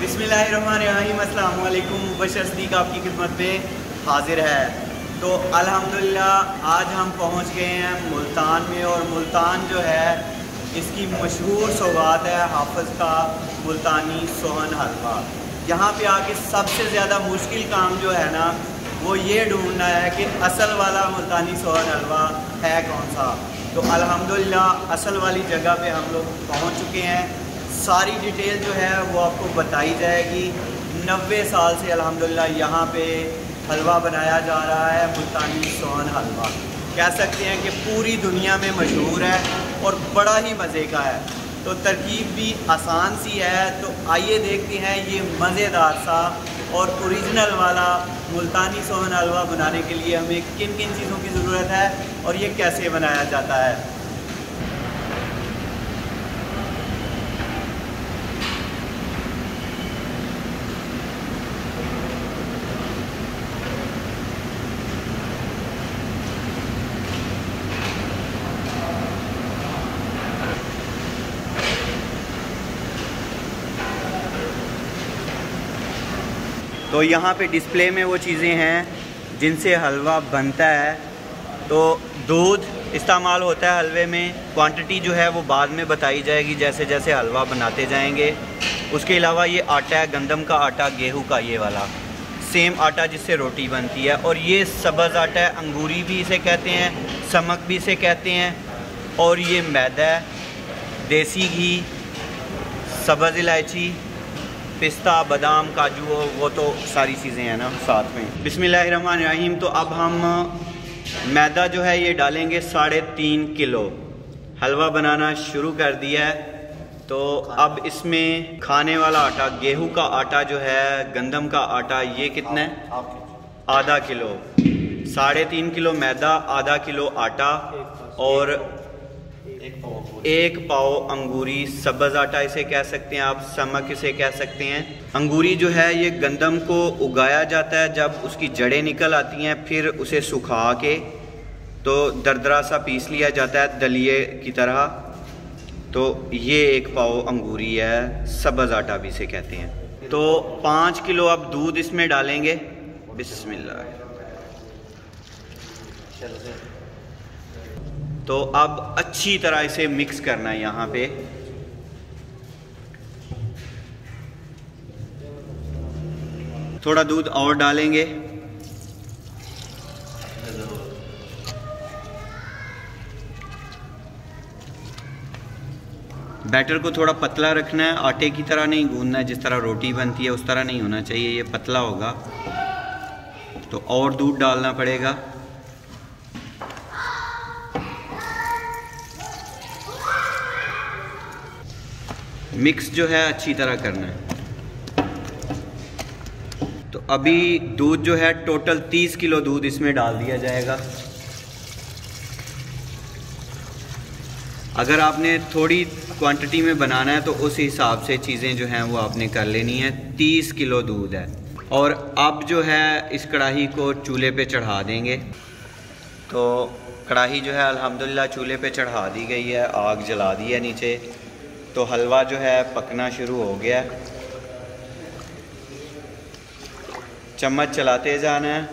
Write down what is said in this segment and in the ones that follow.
बिस्मिल्लाहिर्रहमानिर्रहीम, अस्सलाम वालेकुम। मुबश्शिर सिद्दीक आपकी खिदमत में हाजिर है। तो अल्हम्दुलिल्लाह आज हम पहुंच गए हैं मुल्तान में, और मुल्तान जो है इसकी मशहूर सौगात है हाफ़िज़ का मुल्तानी सोहन हलवा। यहाँ पे आके सबसे ज़्यादा मुश्किल काम जो है ना वो ये ढूंढना है कि असल वाला मुल्तानी सोहन हलवा है कौन सा। तो अल्हम्दुलिल्लाह असल वाली जगह पे हम लोग पहुँच चुके हैं। सारी डिटेल जो है वो आपको बताई जाएगी। 90 साल से अल्हम्दुलिल्लाह यहाँ पे हलवा बनाया जा रहा है, मुल्तानी सोहन हलवा। कह सकते हैं कि पूरी दुनिया में मशहूर है और बड़ा ही मज़े का है। तो तरकीब भी आसान सी है। तो आइए देखते हैं ये मज़ेदार सा और ओरिजिनल वाला मुल्तानी सोहन हलवा बनाने के लिए हमें किन किन चीज़ों की ज़रूरत है और ये कैसे बनाया जाता है। तो यहाँ पे डिस्प्ले में वो चीज़ें हैं जिनसे हलवा बनता है। तो दूध इस्तेमाल होता है हलवे में। क्वांटिटी जो है वो बाद में बताई जाएगी जैसे जैसे हलवा बनाते जाएंगे। उसके अलावा ये आटा है, गंदम का आटा, गेहूं का ये वाला सेम आटा जिससे रोटी बनती है। और ये सब्ज़ आटा है, अंगूरी भी इसे कहते हैं, समक भी इसे कहते हैं। और ये मैदा है, देसी घी, सब्ज़ इलायची, पिस्ता, बादाम, काजू, वो तो सारी चीज़ें हैं ना साथ में। बिस्मिल्लाहिर्रहमानिर्रहीम। तो अब हम मैदा जो है ये डालेंगे 3.5 किलो। हलवा बनाना शुरू कर दिया है। तो अब इसमें खाने वाला आटा, गेहूं का आटा जो है, गंदम का आटा, ये कितना है? आधा किलो। 3.5 किलो मैदा, आधा किलो आटा और 1 पाव अंगूरी, सब्ज़ आटा इसे कह सकते हैं आप, समक इसे कह सकते हैं। अंगूरी जो है ये गंदम को उगाया जाता है, जब उसकी जड़ें निकल आती हैं फिर उसे सुखा के तो दरदरा सा पीस लिया जाता है दलिए की तरह। तो ये 1 पाव अंगूरी है, सब्ज़ आटा भी इसे कहते हैं। तो 5 किलो अब दूध इसमें डालेंगे। बिस्मिल्लाह। तो अब अच्छी तरह इसे मिक्स करना है। यहाँ पे थोड़ा दूध और डालेंगे। बैटर को थोड़ा पतला रखना है, आटे की तरह नहीं गूंदना है। जिस तरह रोटी बनती है उस तरह नहीं होना चाहिए, ये पतला होगा। तो और दूध डालना पड़ेगा। मिक्स जो है अच्छी तरह करना है। तो अभी दूध जो है टोटल 30 किलो दूध इसमें डाल दिया जाएगा। अगर आपने थोड़ी क्वांटिटी में बनाना है तो उस हिसाब से चीज़ें जो हैं वो आपने कर लेनी है। 30 किलो दूध है। और अब जो है इस कढ़ाई को चूल्हे पे चढ़ा देंगे। तो कढ़ाई जो है अल्हम्दुलिल्लाह चूल्हे पे चढ़ा दी गई है, आग जला दी है नीचे। तो हलवा जो है पकना शुरू हो गया। चम्मच चलाते जाना है।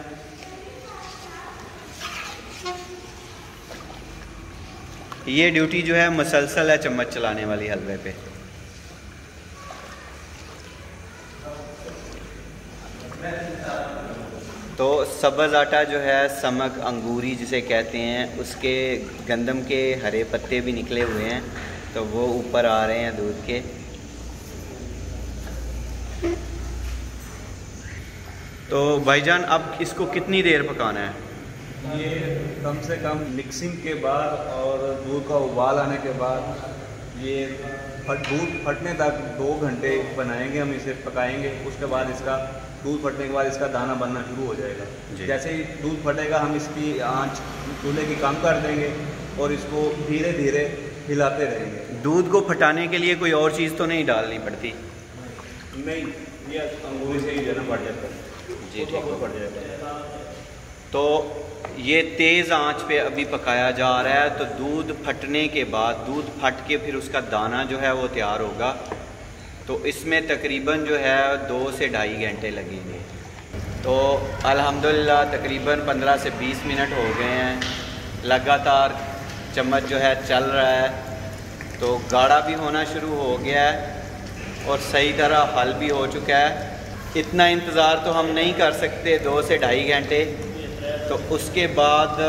ये ड्यूटी जो है मुसलसल है चम्मच चलाने वाली हलवे पे। तो सब्ज़ आटा जो है, समक, अंगूरी जिसे कहते हैं, उसके गंदम के हरे पत्ते भी निकले हुए हैं, तो वो ऊपर आ रहे हैं दूध के। तो भाईजान अब इसको कितनी देर पकाना है? ये कम से कम मिक्सिंग के बाद और दूध का उबाल आने के बाद ये दूध फटने तक 2 घंटे बनाएंगे हम, इसे पकाएंगे। उसके बाद इसका दूध फटने के बाद इसका दाना बनना शुरू हो जाएगा। जैसे ही दूध फटेगा हम इसकी आंच चूल्हे की कम कर देंगे और इसको धीरे धीरे हिलाते रहेंगे। दूध को फटाने के लिए कोई और चीज़ तो नहीं डालनी पड़ती? नहीं, ये अंगूरी से ही देना पड़ जाता है। जी ठीक है, पड़ जाएगा। तो ये तेज़ आंच पे अभी पकाया जा रहा है। तो दूध फटने के बाद, दूध फट के फिर उसका दाना जो है वो तैयार होगा। तो इसमें तकरीबन जो है 2 से ढाई घंटे लगेंगे। तो अल्हम्दुलिल्लाह तकरीबन 15 से 20 मिनट हो गए हैं, लगातार चम्मच जो है चल रहा है, तो गाढ़ा भी होना शुरू हो गया है और सही तरह हल भी हो चुका है। इतना इंतज़ार तो हम नहीं कर सकते 2 से ढाई घंटे, तो उसके बाद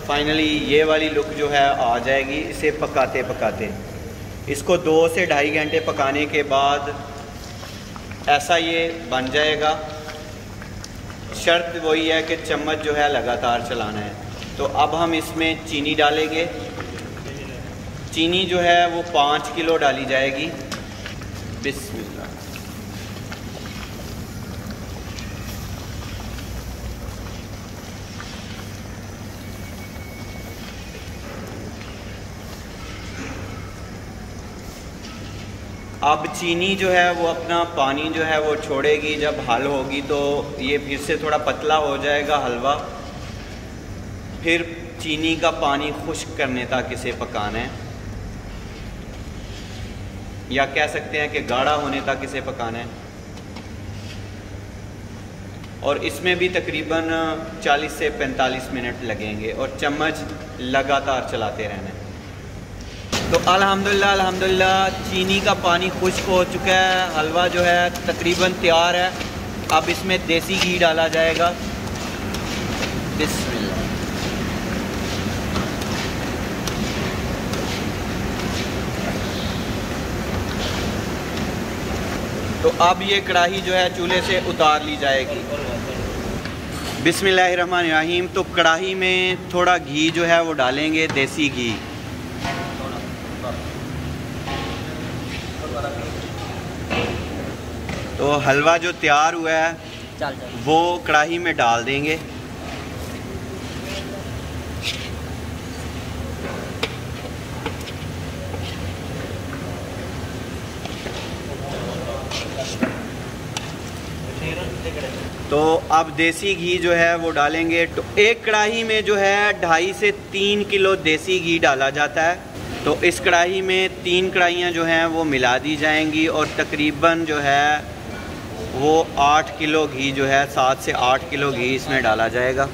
फाइनली ये वाली लुक जो है आ जाएगी इसे पकाते पकाते। इसको 2 से ढाई घंटे पकाने के बाद ऐसा ये बन जाएगा। शर्त वही है कि चम्मच जो है लगातार चलाना है। तो अब हम इसमें चीनी डालेंगे। चीनी जो है वो 5 किलो डाली जाएगी। बिस्मिल्लाह। अब चीनी जो है वो अपना पानी जो है वो छोड़ेगी। जब हल होगी तो ये फिर से थोड़ा पतला हो जाएगा हलवा। फिर चीनी का पानी खुश्क करने तक इसे पकाना है, या कह सकते हैं कि गाढ़ा होने तक इसे पकाना है। और इसमें भी तकरीबन 40 से 45 मिनट लगेंगे और चम्मच लगातार चलाते रहना है। तो अल्हम्दुलिल्लाह चीनी का पानी खुश्क हो चुका है, हलवा जो है तकरीबन तैयार है। अब इसमें देसी घी डाला जाएगा। बिस्मिल्लाह। तो अब ये कढ़ाई जो है चूल्हे से उतार ली जाएगी। बिस्मिल्लाहिर्रहमानिर्रहीम। तो कढ़ाई में थोड़ा घी जो है वो डालेंगे, देसी घी। तो हलवा जो तैयार हुआ है वो कढ़ाई में डाल देंगे। तो अब देसी घी जो है वो डालेंगे। तो एक कढ़ाई में जो है 2.5 से 3 किलो देसी घी डाला जाता है। तो इस कढ़ाई में 3 कढ़ाइयाँ जो हैं वो मिला दी जाएंगी और तकरीबन जो है वो 8 किलो घी जो है 7 से 8 किलो घी इसमें डाला जाएगा।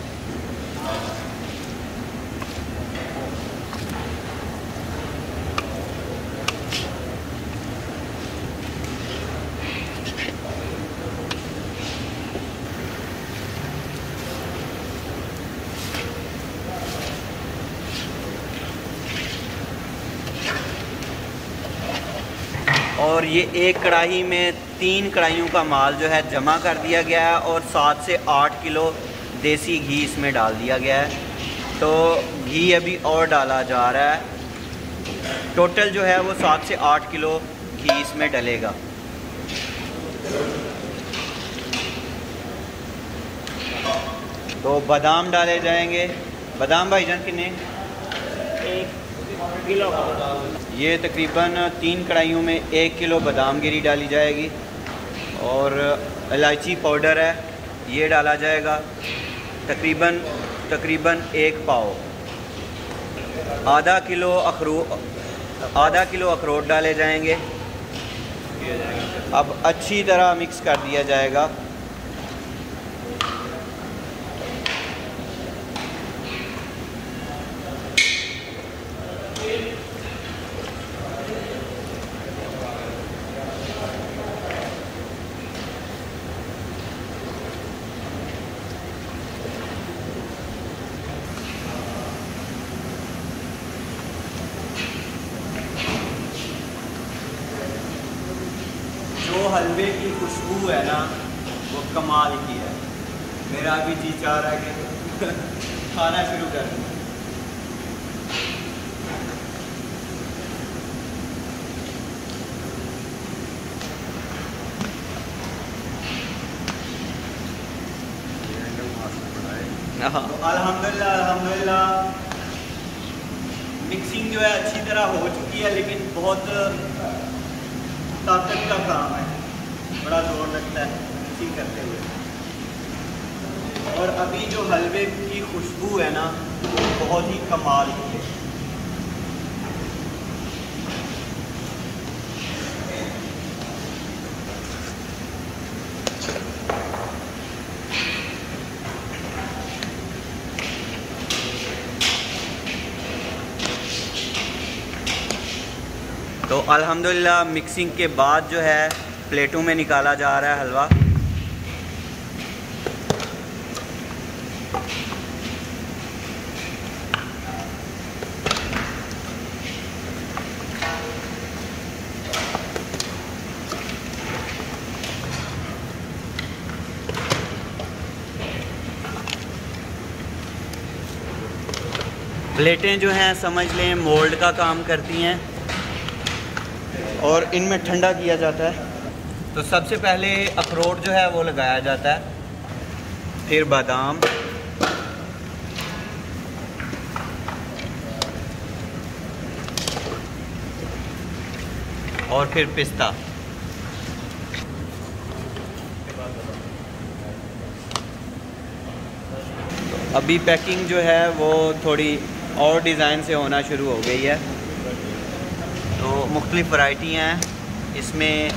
और ये एक कढ़ाई में 3 कढ़ाइयों का माल जो है जमा कर दिया गया है और 7 से 8 किलो देसी घी इसमें डाल दिया गया है। तो घी अभी और डाला जा रहा है। टोटल जो है वो 7 से 8 किलो घी इसमें डलेगा। तो बादाम डाले जाएंगे। बादाम भाईजान कितने? 1 किलो। ये तकरीबन 3 कढ़ाइयों में 1 किलो बादाम गिरी डाली जाएगी। और इलायची पाउडर है ये डाला जाएगा तकरीबन 1 पाव। आधा किलो अखरोट डाले जाएंगे। अब अच्छी तरह मिक्स कर दिया जाएगा। जो हलवे की खुशबू है ना वो कमाल की है। मेरा भी जी चाह रहा है कि खाना शुरू कर दूँ। तो अल्हम्दुलिल्लाह मिक्सिंग जो है अच्छी तरह हो चुकी है, लेकिन बहुत ताकत का काम है, बड़ा जोर लगता है मिक्सिंग करते हुए। और अभी जो हलवे की खुशबू है ना बहुत ही कमाल की है। तो अल्हम्दुलिल्लाह मिक्सिंग के बाद जो है प्लेटों में निकाला जा रहा है हलवा। प्लेटें जो हैं समझ लें मोल्ड का काम करती हैं और इनमें ठंडा किया जाता है। तो सबसे पहले अखरोट जो है वो लगाया जाता है, फिर बादाम, और फिर पिस्ता। अभी पैकिंग जो है वो थोड़ी और डिज़ाइन से होना शुरू हो गई है। तो मुख्तलिफ़ वैरायटी हैं इसमें,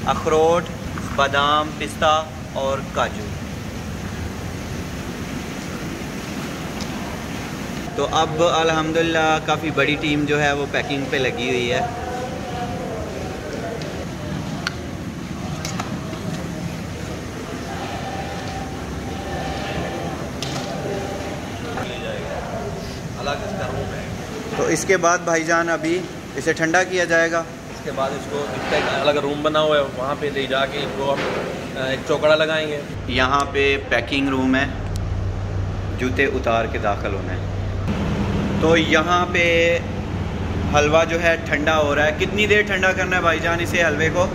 अखरोट, बादाम, पिस्ता और काजू। तो अब अल्हम्दुलिल्लाह काफ़ी बड़ी टीम जो है वो पैकिंग पे लगी हुई है। तो इसके बाद भाईजान अभी इसे ठंडा किया जाएगा। इसके बाद इसको एक अलग रूम बना हुआ है, वहाँ पे ले जाके इनको हम एक चौकड़ा लगाएंगे। यहाँ पे पैकिंग रूम है, जूते उतार के दाखिल होना है। तो यहाँ पे हलवा जो है ठंडा हो रहा है। कितनी देर ठंडा करना है भाईजान इसे हलवे को?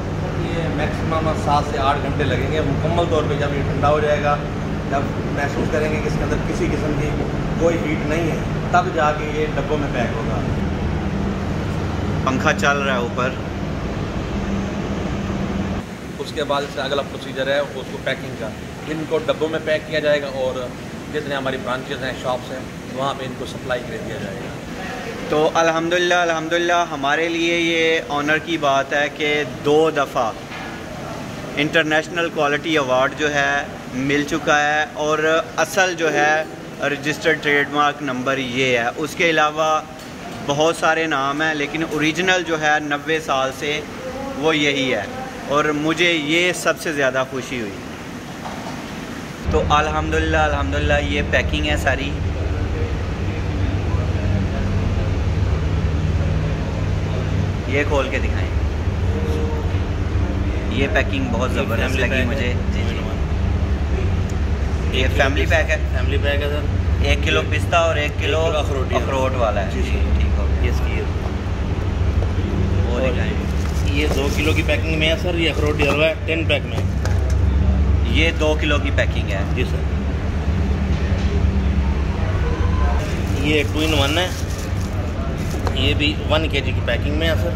ये मैक्सिमम 7 से 8 घंटे लगेंगे मुकम्मल तौर पे। जब ये ठंडा हो जाएगा, जब महसूस करेंगे कि इसके अंदर किसी किस्म की कोई हीट नहीं है, तब जाके ये डब्बों में पैक होगा। पंखा चल रहा है ऊपर। उसके बाद इसका अगला प्रोसीजर है उसको पैकिंग का। इनको डब्बों में पैक किया जाएगा और जितने हमारी ब्रांचेज हैं, शॉप्स हैं, वहाँ पे इनको सप्लाई कर दिया जाएगा। तो अल्हम्दुलिल्लाह हमारे लिए ये ऑनर की बात है कि 2 दफ़ा इंटरनेशनल क्वालिटी अवार्ड जो है मिल चुका है और असल जो है रजिस्टर्ड ट्रेडमार्क नंबर ये है। उसके अलावा बहुत सारे नाम हैं, लेकिन ओरिजिनल जो है 90 साल से वो यही है और मुझे ये सबसे ज़्यादा खुशी हुई। तो अल्हम्दुलिल्लाह ये पैकिंग है सारी। ये खोल के दिखाएं। ये पैकिंग बहुत ज़बरदस्त लगी मुझे। जी जी, ये फैमिली पैक है। फैमिली पैक है सर। 1 किलो पिस्ता और 1 किलो अखरोट वाला है। जी ठीक हो गया। इसकी वो दिखाएं। ये 2 किलो की पैकिंग में है सर। ये अखरोटी हलवा है 10 पैक में। ये 2 किलो की पैकिंग है। जी सर। ये 2 in 1 है। ये भी 1 kg की पैकिंग में है सर।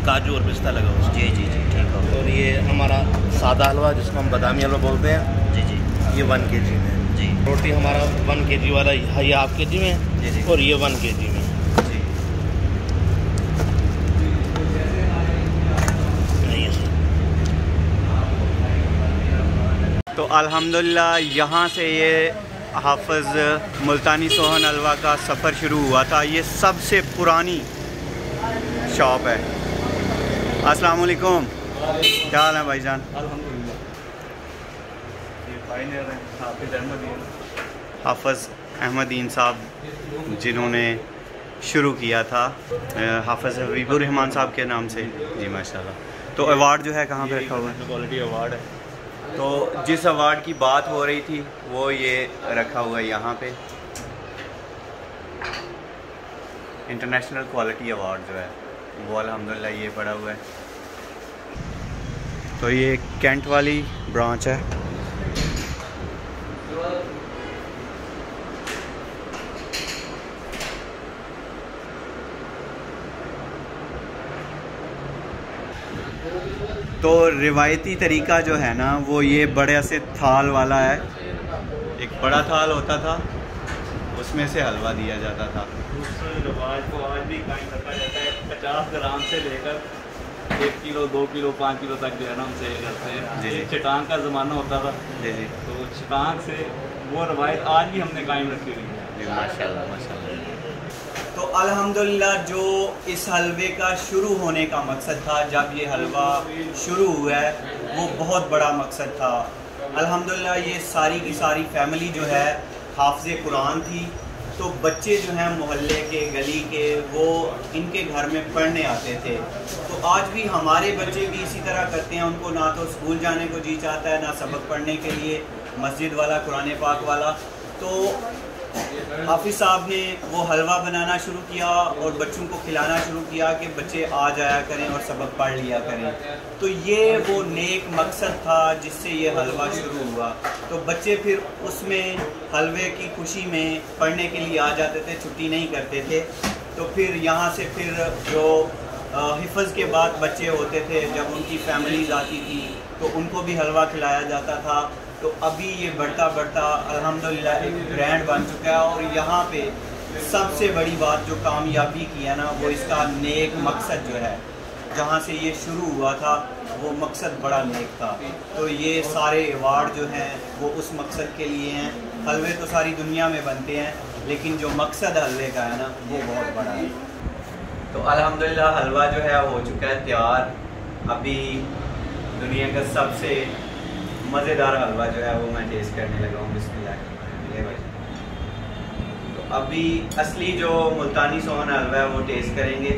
काजू और पिस्ता लगा हुआ है। जी जी जी ठीक हो। और ये हमारा सादा हलवा जिसको हम बादामी हलवा बोलते हैं। जी जी, ये 1 kg में जी। रोटी हमारा 1 kg वाला ये ½ kg में। जी जी। और ये 1 kg में। जी। नहीं सर। तो अल्हम्दुलिल्लाह यहाँ से ये हाफ़िज़ मुल्तानी सोहन हलवा का सफ़र शुरू हुआ था। ये सबसे पुरानी शॉप है। अस्सलाम वालेकुम, क्या हाल है भाईजान? अल्हम्दुलिल्लाह। ये फाइनल है हाफिज़ अहमदीन साहब जिन्होंने शुरू किया था, हाफिज़ हबीबुर रहमान साहब के नाम से। जी माशाल्लाह। तो अवार्ड जो है कहाँ पे रखा हुआ है? क्वालिटी अवार्ड है। तो जिस अवार्ड की बात हो रही थी वो ये रखा हुआ है यहाँ पे, इंटरनेशनल क्वालिटी अवार्ड जो है वो अल्हम्दुलिल्लाह ये पड़ा हुआ है। तो ये कैंट वाली ब्रांच है। तो रिवायती तरीका जो है ना वो ये बड़े से थाल वाला है। एक बड़ा थाल होता था, उसमें से हलवा दिया जाता था। उस रिवाज को आज भी कायम रखा जाता है। 50 ग्राम से लेकर 1 किलो 2 किलो 5 किलो तक जो है ना हम सेल करते हैं। जी। चटांग का ज़माना होता था। जी जी तो चटांग से वो रवायत आज भी हमने कायम रखी हुई है। जी माशाल्लाह माशाल्लाह। तो अल्हम्दुलिल्लाह जो इस हलवे का शुरू होने का मकसद था, जब ये हलवा शुरू हुआ है, वो बहुत बड़ा मकसद था। अल्हम्दुलिल्लाह ये सारी की सारी फैमिली जो है हाफ़िज़ कुरान थी, तो बच्चे जो हैं मोहल्ले के, गली के, वो इनके घर में पढ़ने आते थे। तो आज भी हमारे बच्चे भी इसी तरह करते हैं, उनको ना तो स्कूल जाने को जी चाहता है, ना सबक पढ़ने के लिए मस्जिद वाला, कुरान पाक वाला। तो हाफिज़ साहब ने वो हलवा बनाना शुरू किया और बच्चों को खिलाना शुरू किया कि बच्चे आ जाया करें और सबक पढ़ लिया करें। तो ये वो नेक मकसद था जिससे ये हलवा शुरू हुआ। तो बच्चे फिर उसमें हलवे की खुशी में पढ़ने के लिए आ जाते थे, छुट्टी नहीं करते थे। तो फिर यहाँ से फिर जो हिफ़्ज़ के बाद बच्चे होते थे, जब उनकी फैमिलीज़ आती थी तो उनको भी हलवा खिलाया जाता था। तो अभी ये बढ़ता बढ़ता अल्हम्दुलिल्लाह एक ब्रांड बन चुका है। और यहाँ पे सबसे बड़ी बात जो कामयाबी की है ना, वो इसका नेक मकसद जो है, जहाँ से ये शुरू हुआ था वो मकसद बड़ा नेक था। तो ये सारे अवार्ड जो हैं वो उस मकसद के लिए हैं। हलवे तो सारी दुनिया में बनते हैं, लेकिन जो मकसद हलवे का है ना, वो बहुत बड़ा है। तो अल्हम्दुलिल्लाह हलवा जो है हो चुका है तैयार। अभी दुनिया का सबसे मज़ेदार हलवा जो है वो मैं टेस्ट करने लगा हूँ। बिस्मिल्लाह। तो अभी असली जो मुल्तानी सोहन हलवा है वो टेस्ट करेंगे।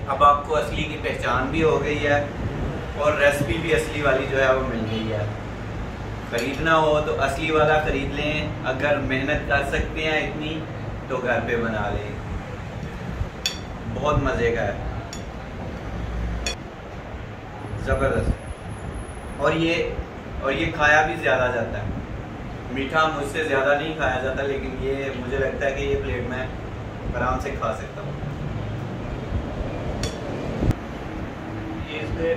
अब आपको असली की पहचान भी हो गई है और रेसिपी भी असली वाली जो है वो मिल गई है। ख़रीदना हो तो असली वाला ख़रीद लें, अगर मेहनत कर सकते हैं इतनी तो घर पे बना लें। बहुत मज़े का है, ज़बरदस्त। और ये खाया भी ज़्यादा जाता है। मीठा मुझसे ज़्यादा नहीं खाया जाता, लेकिन ये मुझे लगता है कि ये प्लेट में आराम से खा सकता हूँ। इससे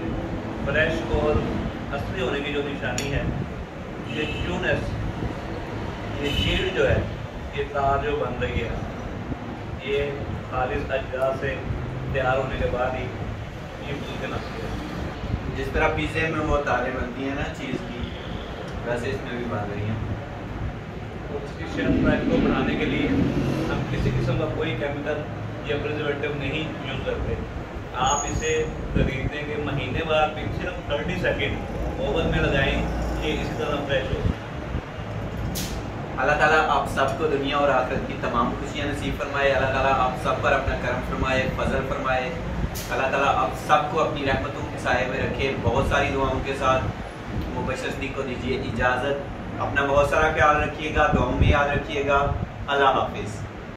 फ्रेश और असली होने की जो निशानी है, ये च्यूनेस, ये चीड़ जो है, ये तार जो बन रही है, ये खालिस अज्जा से तैयार होने के बाद ही ये फूल बनती है। जिस तरह पिज़्ज़े में वो तारें बनती हैं ना चीज़ की, वैसे इसमें भी बन रही हैं। तो इसकी शेल्फ लाइफ को बढ़ाने के लिए हम किसी किस्म का कोई केमिकल या प्रिजर्वेटिव नहीं यूज़ करते। आप इसे खरीदने के महीने बाद भी सिर्फ 30 सेकेंड ओवन में लगाएं, ये इसी तरह फ्रेश हो। अल्लाह ताला आप सबको दुनिया और आखिरत की तमाम खुशियाँ नसीब फरमाए। अल्लाह ताला आप सब पर अपना करम फरमाए, फजल फरमाए। अल्लाह ताला आप सबको अपनी रहमतों के साए में रखे। बहुत सारी दुआओं के साथ मुबशर सदीक को दीजिए इजाज़त। अपना बहुत सारा ख्याल रखिएगा, दुआओं में याद रखिएगा। अल्लाह हाफिज़।